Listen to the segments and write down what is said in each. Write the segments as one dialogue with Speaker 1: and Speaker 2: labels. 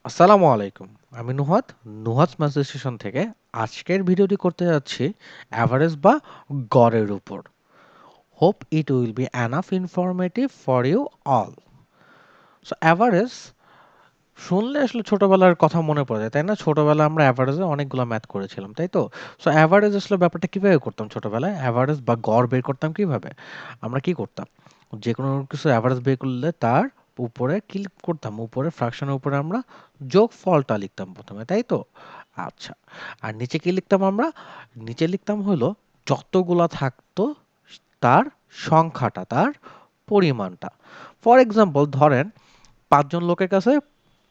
Speaker 1: আসসালামু আলাইকুম। আমি নুহাত ম্যাথমেটিশিয়ান থেকে আজকের ভিডিওটি করতে যাচ্ছি এভারেজ বা গড়ের উপর। Hope it will be enough informative for you all. So average শুনলে আসলে ছোটবেলার কথা মনে পড়ে যায়, তাই না? ছোটবেলায় আমরা এভারেজে অনেকগুলো ম্যাথ করেছিলাম, তাই তো? সো এভারেজ আসলে ব্যাপারটা কিভাবে করতাম ছোটবেলায়? এভারেজ বা গড় বের করতাম কিভাবে? আমরা কি করতাম? যেকোনো কিছু এভারেজ বের করলে তার উপরে ক্লিক করতাম। উপরে ফ্র্যাকশনের উপরে আমরা যোগফলটা লিখতাম ১ম এ, তাই তো? আচ্ছা। আর নিচে কি লিখতাম আমরা? নিচে লিখতাম হলো যতগুলা থাকতো তার সংখ্যাটা, তার পরিমাণটা। ফর এক্সাম্পল ধরেন ৫ জন লোকের কাছে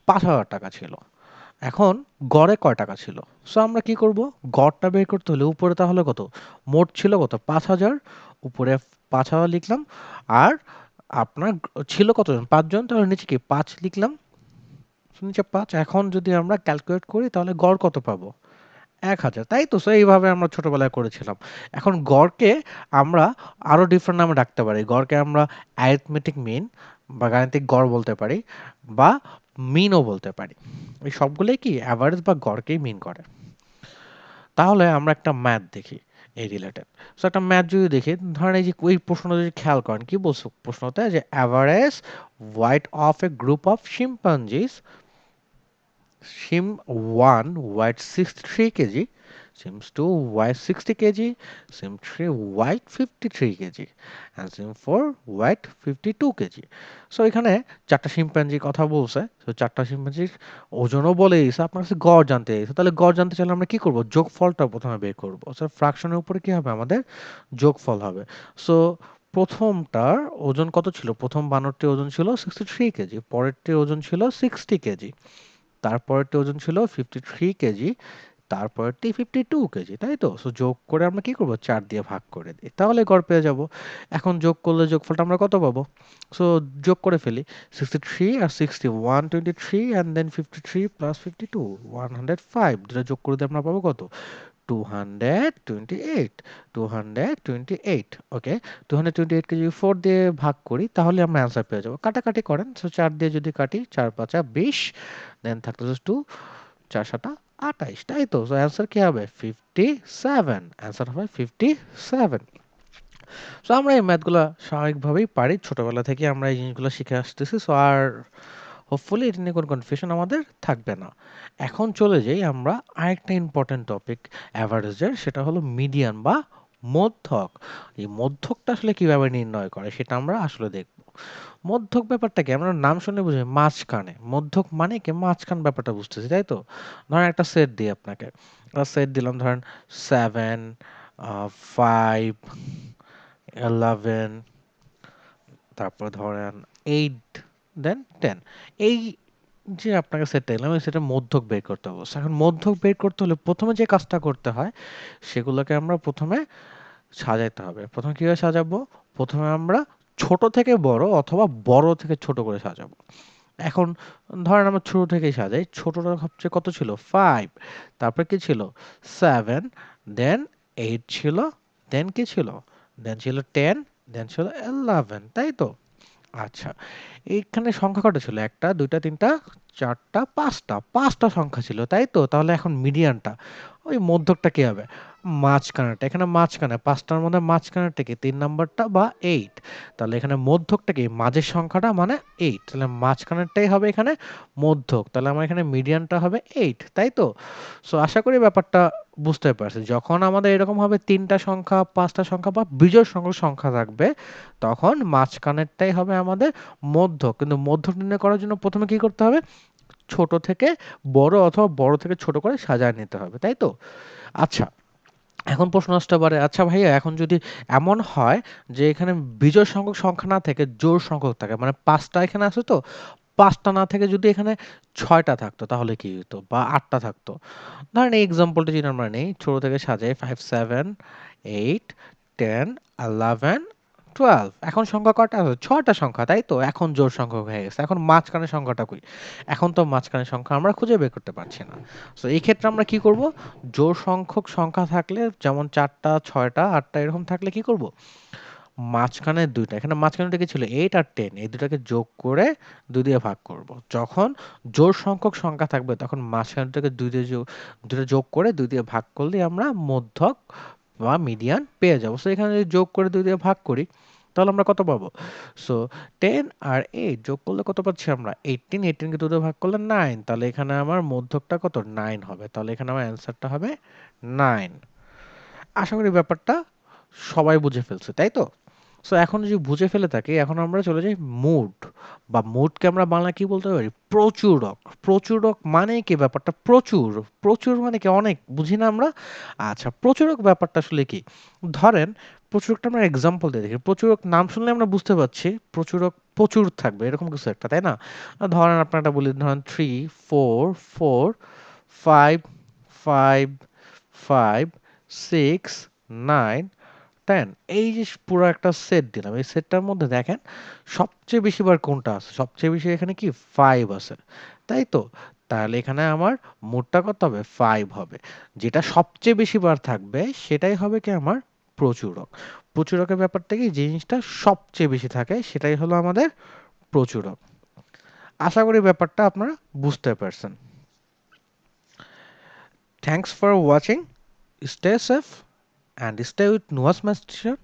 Speaker 1: ৳৫,০০০ ছিল। এখন গড়ে কয় টাকা ছিল? সো আমরা কি করব? গড়টা বের করতে হলে উপরে তাহলে কত? মোট ছিল কত? ৫,০০০, উপরে ৫,০০০ লিখলাম। আর আপনার ছিল কতজন? ৫ জন, তাহলে নিচে কি ৫ লিখলাম। নিচে ৫। এখন যদি আমরা ক্যালকুলেট করি তাহলে গড় কত পাবো? ১,০০০, তাই তো? সো এইভাবে আমরা ছোটবেলায় করেছিলাম। এখন গড়কে আমরা আরো ডিফারেন্ট নামে ডাকতে পারি। গড়কে আমরা অ্যারিথমেটিক মিন বা গাণিতিক গড় বলতে পারি, বা মিনও বলতে পারি। এই সবগুলোই কি এভারেজ বা গড়কেই মিন করে। তাহলে আমরা একটা ম্যাথ দেখি এই রিলেটেড। সো একটা ম্যাথ যদি দেখি, ধরেন এই যে ওই প্রশ্নটা যদি খেয়াল করেন, কি বলছো প্রশ্নতে? যে average weight of a group of chimpanzees, Sim 1 weighed 63 kg, Sims 2 weighed 60 kg, Sim 3 weighed 53 kg, and Sim 4 weighed 52 kg. So এখানে চারটা শিম্পাঞ্জির কথা বলছে। তো চারটা শিম্পাঞ্জির ওজনও বলে দিয়েছে, আপনার কাছে গড় জানতে চাইছে। তাহলে গড় জানতে চাইলে আমরা কি করব? যোগফলটা প্রথমে বের করব। সো ফ্র্যাকশনের উপরে কি হবে? আমাদের যোগফল হবে। সো প্রথমটার ওজন কত ছিল? প্রথম বানরটির ওজন ছিল 63 কেজি, পরেরটির ওজন ছিল 60 কেজি, তারপরেরটি ওজন ছিল 53 কেজি, তারপরেরটি 52 কেজি, তাই তো? সো যোগ করে আমরা কি করব? ৪ দিয়ে ভাগ করে দিই। তাহলে গড় পেয়ে যাব। এখন যোগ করলে যোগফলটা আমরা কত পাবো? সো যোগ করে ফেলি। 63 আর 60 123, and then 53 plus 52 105, দুটো যোগ করে দিয়ে আমরা পাবো কত? 228, 228। ওকে, 228 কে যদি 4 দিয়ে ভাগ করি তাহলে আমরা অ্যান্সার পেয়ে যাবো। কাটাকাটি করেন। সো ৪ দিয়ে যদি কাটি, ৪ ৫ ২০, দেন থাকতেছে 2, ৪ ৭ ২৮, তাই তো? সো অ্যান্সার কি হবে? 57। অ্যান্সার হবে 57। সো আমরা এই ম্যাথগুলা স্বাভাবিকভাবেই পারি। ছোটবেলা থেকে আমরা এই জিনিসগুলো শিখে আসতেছি। সো আর হোপফুলি এটা নিয়ে কোনো কনফিউশন আমাদের থাকবে না। এখন চলে যাই আমরা আরেকটা ইম্পর্টেন্ট টপিক এভারেজের, সেটা হলো মিডিয়ান বা মধ্যক। এই মধ্যকটা আসলে কিভাবে নির্ণয় করে সেটা আমরা আসলে দেখব। মধ্যক ব্যাপারটা কি? আমরা নাম শুনে বুঝি মাঝখানে। মধ্যক মানে কি? মাঝখান ব্যাপারটা বুঝতেছি, তাই তো? ধরেন একটা সেট দিই আপনাকে। একটা সেট দিলাম, ধরেন 7, 5, 11, তারপর ধরেন 8, দেন 10। এই যে আপনাকে সেটটা দিলাম, এই সেটের মধ্যক বের করতে হবে। So, এখন মধ্যক বের করতে হলে ১ম এ যে কাজটা করতে হয়, সেগুলোকে আমরা ১ম এ সাজাইতে হবে। ১ম এ কিভাবে সাজাবো? ১ম এ আমরা ছোট থেকে বড় অথবা বড় থেকে ছোট করে সাজাবো। এখন ধরেন আমরা ছোট থেকেই সাজাই। ছোটটা সবচেয়ে কত ছিল? 5, তারপরে কি ছিল? 7, দেন 8 ছিল, দেন কি ছিল? দেন ছিল 10, দেন ছিল 11, তাই তো? আচ্ছা। এইখানে সংখ্যা কয়টা ছিল? ১ টা, ২ টা, ৩ টা, ৪ টা, ৫ টা। ৫ টা সংখ্যা ছিল, তাই তো? তাহলে এখন মিডিয়ানটা, ওই মধ্যকটা কি হবে? মাঝখানেরটা। এখানে মাঝখানে ৫ টার মধ্যে মাঝখানেরটা কি? ৩ নাম্বারটা বা ৮। তাহলে এখানে মধ্যকটা কি? মাঝের সংখ্যাটা মানে ৮। তাহলে মাঝখানেরটাই হবে এখানে মধ্যক। তাহলে আমার এখানে মিডিয়ানটা হবে ৮, তাই তো? সো আশা করি ব্যাপারটা বুঝতে পারছি। যখন আমাদের এরকম হবে ৩ টা সংখ্যা, ৫ টা সংখ্যা বা বিজোড় সংখ্যক সংখ্যা থাকবে, তখন মাঝখানেরটাই হবে আমাদের মধ্যক। কিন্তু মধ্যক নির্ণয় করার জন্য ১ম এ কি করতে হবে? ছোট থেকে বড় অথবা বড় থেকে ছোট করে সাজায় নিতে হবে, তাই তো? আচ্ছা, এখন প্রশ্ন আসতে পারে, আচ্ছা ভাইয়া, এখন যদি এমন হয় যে এখানে বিজোড় সংখ্যক সংখ্যা না থেকে জোড় সংখ্যক থাকে, মানে ৫ টা এখানে আছে তো, ৫ টা না থেকে যদি এখানে ৬ টা থাকতো তাহলে কি হতো? বা ৮ টা থাকতো। ধরেন এই এক্সাম্পলটা যদি আমরা নেই, ছোট থেকে সাজাই, 5, 7, 8, 10, 11, 12। এখন সংখ্যা কয়টা আছে? ৬ টা সংখ্যা, তাই তো? এখন জোড় সংখ্যক হয়ে গেছে। এখন মাঝখানের সংখ্যাটা কই? এখন তো মাঝখানের সংখ্যা আমরা খুঁজে বের করতে পারছি না। সো এই ক্ষেত্রে আমরা কি করব? জোড় সংখ্যক সংখ্যা থাকলে, যেমন ৪ টা, ৬ টা, ৮ টা এরকম থাকলে কি করব? মাঝখানে ২ টা। এখানে মাঝখানেটা কি ছিল? 8 আর 10 এই দুটাকে যোগ করে ২ দিয়ে ভাগ করব। যখন জোড় সংখ্যক সংখ্যা থাকবে তখন মাঝখানটাকে ২ দিয়ে ২ টা যোগ করে ২ দিয়ে ভাগ করলেই আমরা মধ্যক বা মিডিয়ান পেয়ে যাবো। সো এখানে যদি যোগ করে ২ দিয়ে ভাগ করি তাহলে আমরা কত পাবো? সো 10 আর 8 যোগ করলে কত পাচ্ছি আমরা? 18, 18 কে 2 দিয়ে ভাগ করলে 9, তাহলে এখানে আমার মধ্যকটা কত? 9 হবে। তাহলে এখানে আমার অ্যান্সারটা হবে 9। আশা করি ব্যাপারটা সবাই বুঝে ফেলছে, তাই তো? সো এখন যদি বুঝে ফেলে থাকি, এখন আমরা চলে যাই মুড, বা মুডকে আমরা বাংলায় কি বলতে পারি? প্রচুরক। প্রচুরক মানে কি ব্যাপারটা? প্রচুর। প্রচুর মানে কি? অনেক। বুঝি না আমরা? আচ্ছা, প্রচুরক ব্যাপারটা আসলে কি? ধরেন প্রচুরকটা আমরা এক্সাম্পল দিয়ে দেখি। প্রচুরক নাম শুনলে আমরা বুঝতে পারছি প্রচুরক প্রচুর থাকবে এরকম কিছু একটা, তাই না? ধরেন আপনারটা বলি, ধরেন 3, 4, 4, 5, 5, 5, 6, 9, 10, এই যে পুরো একটা সেট দিলাম। এই সেটটার মধ্যে দেখেন সবচেয়ে বেশি বার কোনটা আছে? সবচেয়ে বেশি এখানে কি 5 আছে। তাই তো? তাহলে এখানে আমার মোটটা কত হবে? 5 হবে। যেটা সবচেয়ে বেশি বার থাকবে সেটাই হবে কি আমার প্রচুরক। প্রচুরকের ব্যাপারটা কি? যে জিনিসটা সবচেয়ে বেশি থাকে সেটাই হলো আমাদের প্রচুরক। আশা করি ব্যাপারটা আপনারা বুঝতে পারছেন। Thanks for watching. Stay safe and stay with Nuas Master.